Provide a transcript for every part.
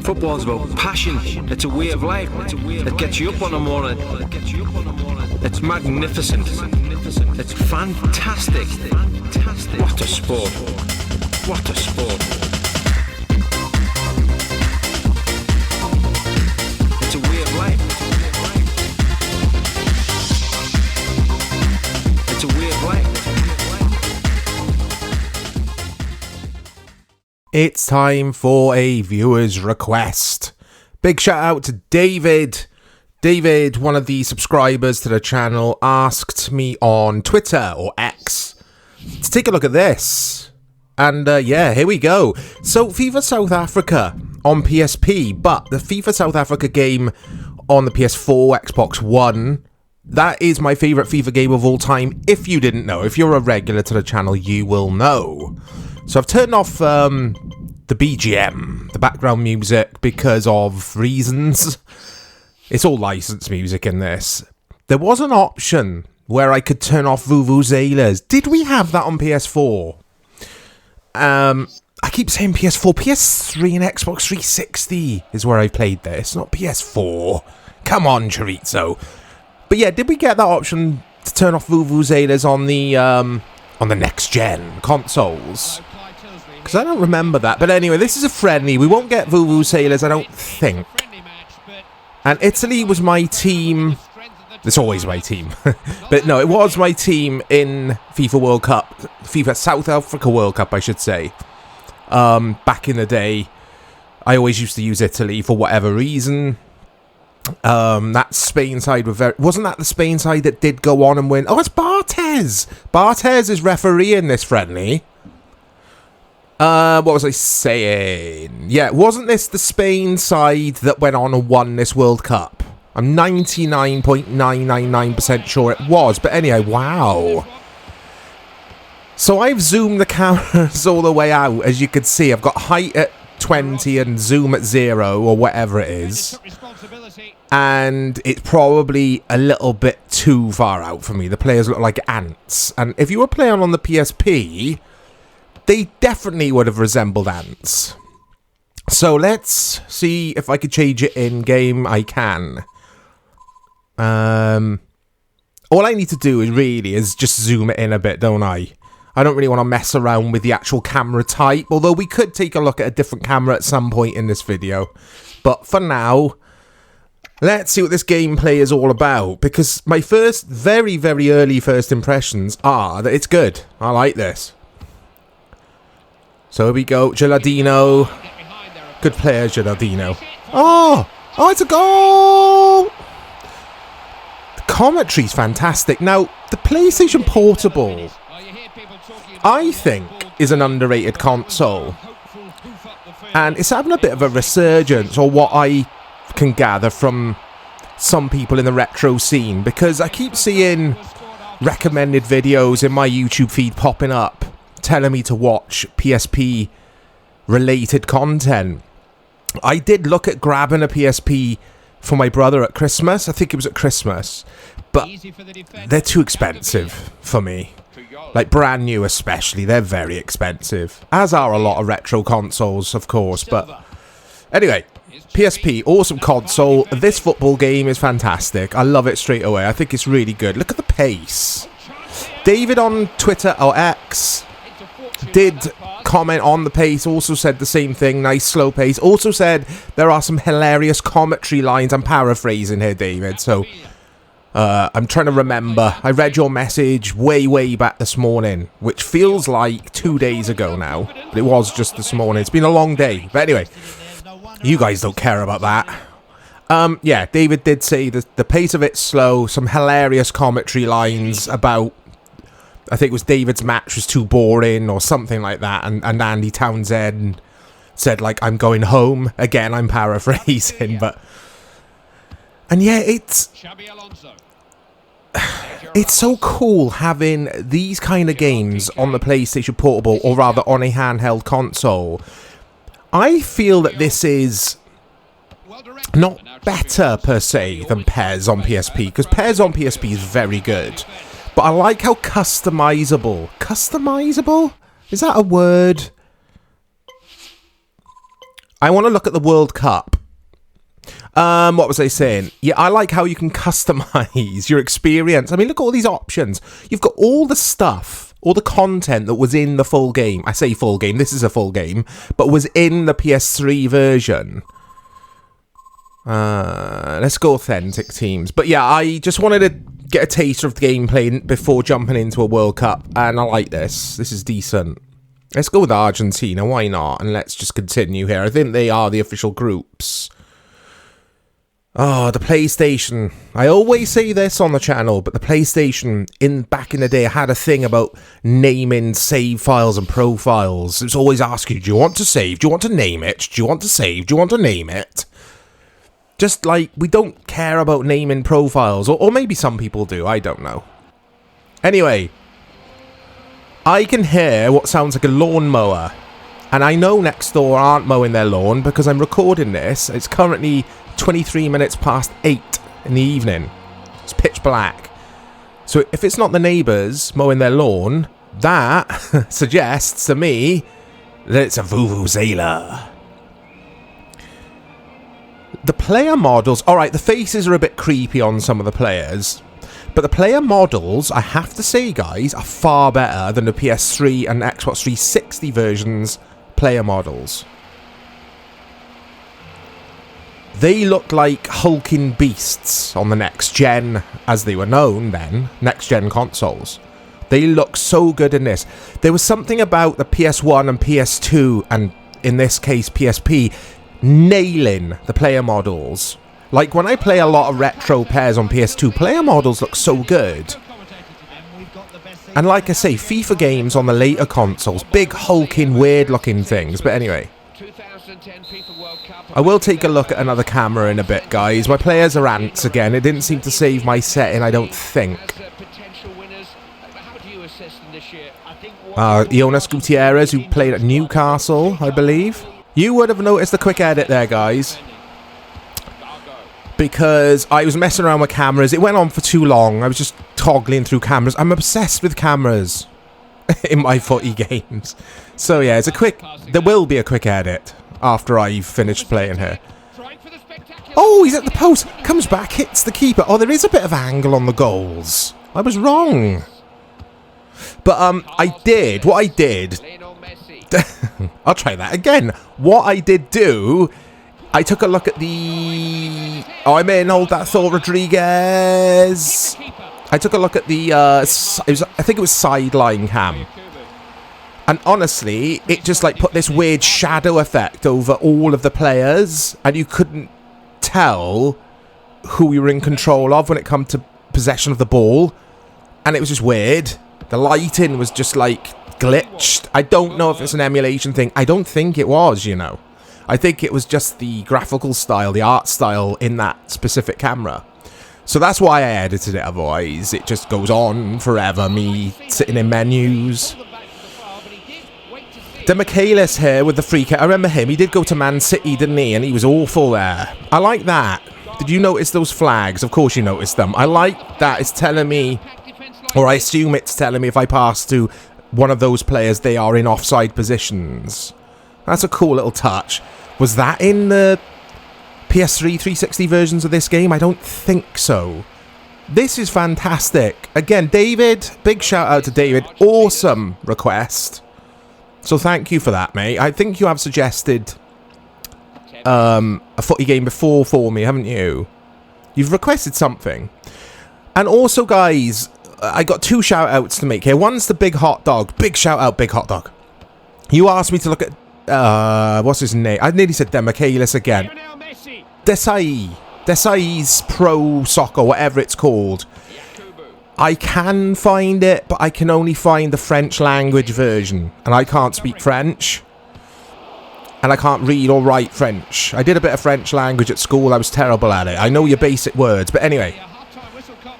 Football's about passion. It's a way of life. It gets you up on the morning. It's magnificent. It's fantastic. What a sport. What a sport. It's a way of life. It's a way of life. It's time for a viewer's request. Big shout out to David. David, one of the subscribers to the channel, asked me on Twitter, or X, to take a look at this. And yeah, here we go. So, FIFA South Africa on PSP, but the FIFA South Africa game on the PS4, Xbox One, that is my favourite FIFA game of all time. If you didn't know, if you're a regular to the channel, you will know. So I've turned off the BGM, the background music, because of reasons. It's all licensed music in this. There was an option where I could turn off Vuvuzelas. Did we have that on PS4? I keep saying PS4. PS3 and Xbox 360 is where I played this, not PS4. Come on, Chorizo. But yeah, did we get that option to turn off Vuvuzelas on the next-gen consoles? Because I don't remember that. But anyway, this is a friendly. We won't get Vuvuzelas, I don't think. And Italy was my team. It's always my team. But no, it was my team in FIFA World Cup. FIFA South Africa World Cup, I should say. Back in the day, I always used to use Italy for whatever reason. That Spain side were very... Wasn't that the Spain side that did go on and win? Oh, it's Barthez! Barthez is refereeing this friendly. What was I saying? Yeah, wasn't this the Spain side that went on and won this World Cup? I'm 99.999% sure it was. But anyway, wow. So I've zoomed the cameras all the way out. As you can see, I've got height at 20 and zoom at 0 or whatever it is. And it's probably a little bit too far out for me. The players look like ants. And if you were playing on the PSP... they definitely would have resembled ants. So let's see if I could change it in game. I can. All I need to do is just zoom it in a bit, don't I? I don't really want to mess around with the actual camera type. Although we could take a look at a different camera at some point in this video. But for now, let's see what this gameplay is all about. Because my very, very early first impressions are that it's good. I like this. So here we go, Gilardino. Good player, Gilardino. Oh, it's a goal! The commentary's fantastic. Now, the PlayStation Portable, I think, is an underrated console. And it's having a bit of a resurgence, or what I can gather from some people in the retro scene. Because I keep seeing recommended videos in my YouTube feed popping up, telling me to watch PSP related content. I did look at grabbing a PSP for my brother at Christmas. I think it was at Christmas. But they're too expensive for me. Like brand new especially. They're very expensive. As are a lot of retro consoles, of course. But anyway, PSP, awesome console. This football game is fantastic. I love it straight away. I think it's really good. Look at the pace. David on Twitter, or X, did comment on the pace, also said the same thing, nice slow pace, also said there are some hilarious commentary lines. I'm paraphrasing here, David, so I'm trying to remember. I read your message way back this morning, which feels like 2 days ago now, but it was just this morning. It's been a long day, but anyway, you guys don't care about that. Yeah, David did say that the pace of it's slow, some hilarious commentary lines about, I think it was David's match was too boring or something like that, and Andy Townsend said, like, I'm going home. Again, I'm paraphrasing, but... And yeah, it's so cool having these kind of games on the PlayStation Portable, or rather on a handheld console. I feel that this is not better, per se, than PES on PSP, because PES on PSP is very good. But I like how customizable... Customizable? Is that a word? I want to look at the World Cup. What was I saying? Yeah, I like how you can customize your experience. I mean, look at all these options. You've got all the stuff, all the content that was in the full game. I say full game, this is a full game, but was in the PS3 version. Let's go authentic teams. But yeah, I just wanted to get a taster of the gameplay before jumping into a World Cup, and I like this. This is decent. Let's go with Argentina, why not? And let's just continue here. I think they are the official groups. Oh, the PlayStation. I always say this on the channel, but the PlayStation, back in the day, had a thing about naming save files and profiles. It's always asking you, do you want to save? Do you want to name it? Do you want to save? Do you want to name it? Just like, we don't care about naming profiles. Or maybe some people do, I don't know. Anyway, I can hear what sounds like a lawnmower. And I know next door aren't mowing their lawn because I'm recording this. It's currently 23 minutes past 8 in the evening. It's pitch black. So if it's not the neighbours mowing their lawn, that suggests to me that it's a vuvuzela. The player models, alright, the faces are a bit creepy on some of the players, but the player models, I have to say guys, are far better than the PS3 and Xbox 360 versions player models. They look like hulking beasts on the next gen, as they were known then, next gen consoles. They look so good in this. There was something about the PS1 and PS2, and in this case PSP, nailing the player models. Like when I play a lot of retro pairs on PS2, player models look so good. And like I say, FIFA games on the later consoles, big hulking weird looking things. But anyway, I will take a look at another camera in a bit, guys. My players are ants again. It didn't seem to save my setting, I don't think. Jonas Gutierrez, who played at Newcastle, I believe. You would have noticed the quick edit there, guys. Because I was messing around with cameras. It went on for too long. I was just toggling through cameras. I'm obsessed with cameras in my footy games. So yeah, it's a quick... There will be a quick edit after I've finished playing here. Oh, he's at the post. Comes back, hits the keeper. Oh, there is a bit of angle on the goals. I was wrong. But what I did... I'll try that again. What I did do... I took a look at the... Oh, I'm in. Hold that thought, Rodriguez. I took a look at the... I think it was sideline cam. And honestly, it just like put this weird shadow effect over all of the players. And you couldn't tell who we were in control of when it come to possession of the ball. And it was just weird. The lighting was just like glitched. I don't know if it's an emulation thing. I don't think it was, you know. I think it was just the graphical style, the art style in that specific camera. So that's why I edited it, otherwise it just goes on forever, me sitting in menus. Demichelis here with the free kick. I remember him, he did go to Man City, didn't he? And he was awful there. I like that. Did you notice those flags? Of course you noticed them. I like that it's telling me, or I assume it's telling me if I pass to one of those players, they are in offside positions. That's a cool little touch. Was that in the PS3 360 versions of this game? I don't think so. This is fantastic. Again, David, big shout out to David. Awesome request. So thank you for that, mate. I think you have suggested a footy game before for me, haven't you? You've requested something. And also, guys, I got 2 shout outs to make here. One's the Big Hot Dog. Big shout out, Big Hot Dog. You asked me to look at... what's his name? I nearly said Demichelis again. Desai's Pro Soccer, whatever it's called. I can find it, but I can only find the French language version. And I can't speak French. And I can't read or write French. I did a bit of French language at school. I was terrible at it. I know your basic words. But anyway,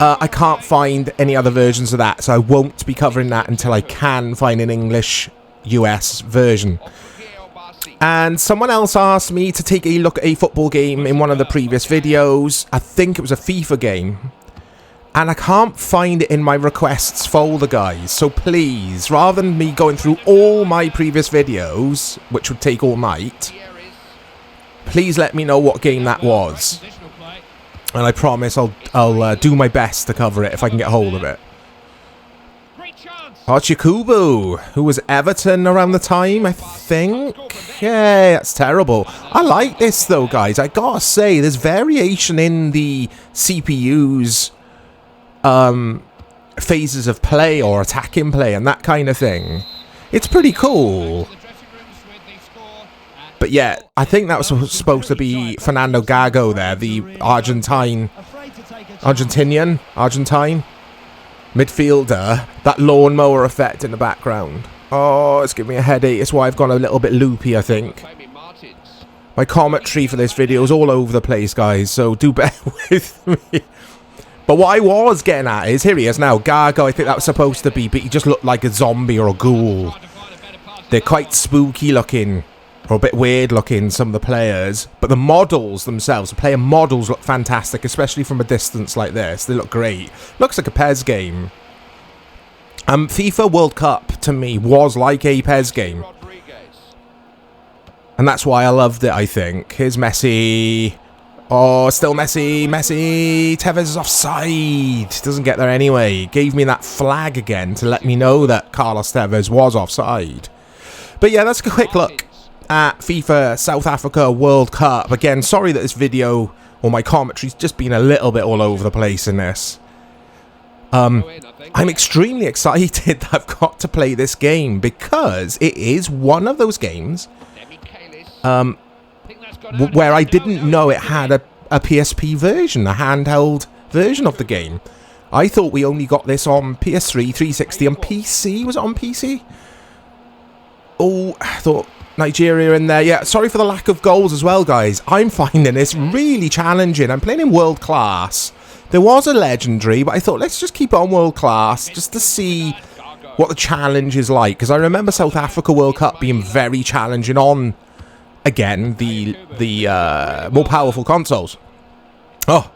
I can't find any other versions of that. So I won't be covering that until I can find an English US version. And someone else asked me to take a look at a football game in one of the previous videos. I think it was a FIFA game. And I can't find it in my requests folder, guys. So please, rather than me going through all my previous videos, which would take all night, Please let me know what game that was. And I promise I'll do my best to cover it if I can get hold of it. Pochikubu, who was Everton around the time, I think. Yeah, that's terrible. I like this though, guys. I gotta say, there's variation in the CPU's phases of play or attacking play and that kind of thing. It's pretty cool. But yeah, I think that was supposed to be Fernando Gago there, the Argentine midfielder. That lawnmower effect in the background. Oh, it's giving me a headache. It's why I've gone a little bit loopy, I think. My commentary for this video is all over the place, guys, so do bear with me. But what I was getting at is, here he is now, Gago. I think that was supposed to be, but he just looked like a zombie or a ghoul. They're quite spooky looking, or a bit weird looking, some of the players. But the models themselves, the player models look fantastic, especially from a distance like this. They look great. Looks like a PES game. FIFA World Cup, to me, was like a PES game. And that's why I loved it, I think. Here's Messi. Oh, still Messi. Messi. Tevez is offside. Doesn't get there anyway. Gave me that flag again to let me know that Carlos Tevez was offside. But yeah, that's a quick look at FIFA South Africa World Cup. Again, sorry that this video or my commentary's just been a little bit all over the place in this. I'm extremely excited that I've got to play this game because it is one of those games where I didn't know it had a PSP version, a handheld version of the game. I thought we only got this on PS3, 360 and PC. Was it on PC? Oh, I thought Nigeria in there. Yeah, sorry for the lack of goals as well, guys. I'm finding this really challenging. I'm playing in world class. There was a legendary, but I thought let's just keep it on world class just to see what the challenge is like. Because I remember South Africa World Cup being very challenging on, again, the more powerful consoles. Oh,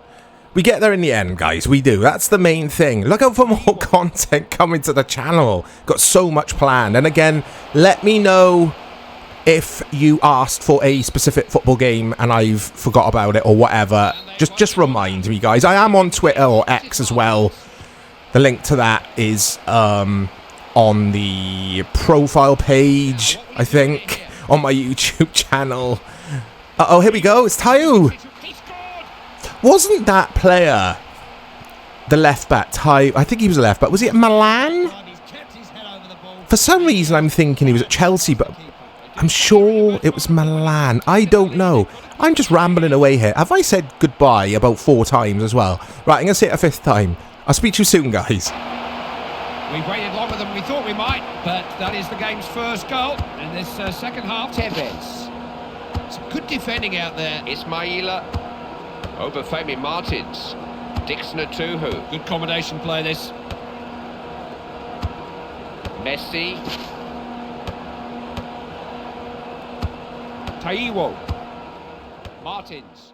we get there in the end, guys. We do. That's the main thing. Look out for more content coming to the channel. Got so much planned. And again, let me know if you asked for a specific football game and I've forgot about it or whatever. Just remind me, guys. I am on Twitter or X as well. The link to that is on the profile page, I think, on my YouTube channel. Uh-oh, here we go. It's Tayo. Wasn't that player the left back? Tayo, I think he was a left back. Was he at Milan? For some reason, I'm thinking he was at Chelsea, but I'm sure it was Milan. I don't know. I'm just rambling away here. Have I said goodbye about 4 times as well? Right, I'm going to say it a 5th time. I'll speak to you soon, guys. We've waited longer than we thought we might, but that is the game's first goal. And this second half, Tevez. Some good defending out there. Ismaila. Over Femi Martins. Dixon Atuhu. Good combination play, this. Messi. Taiwo. Martins.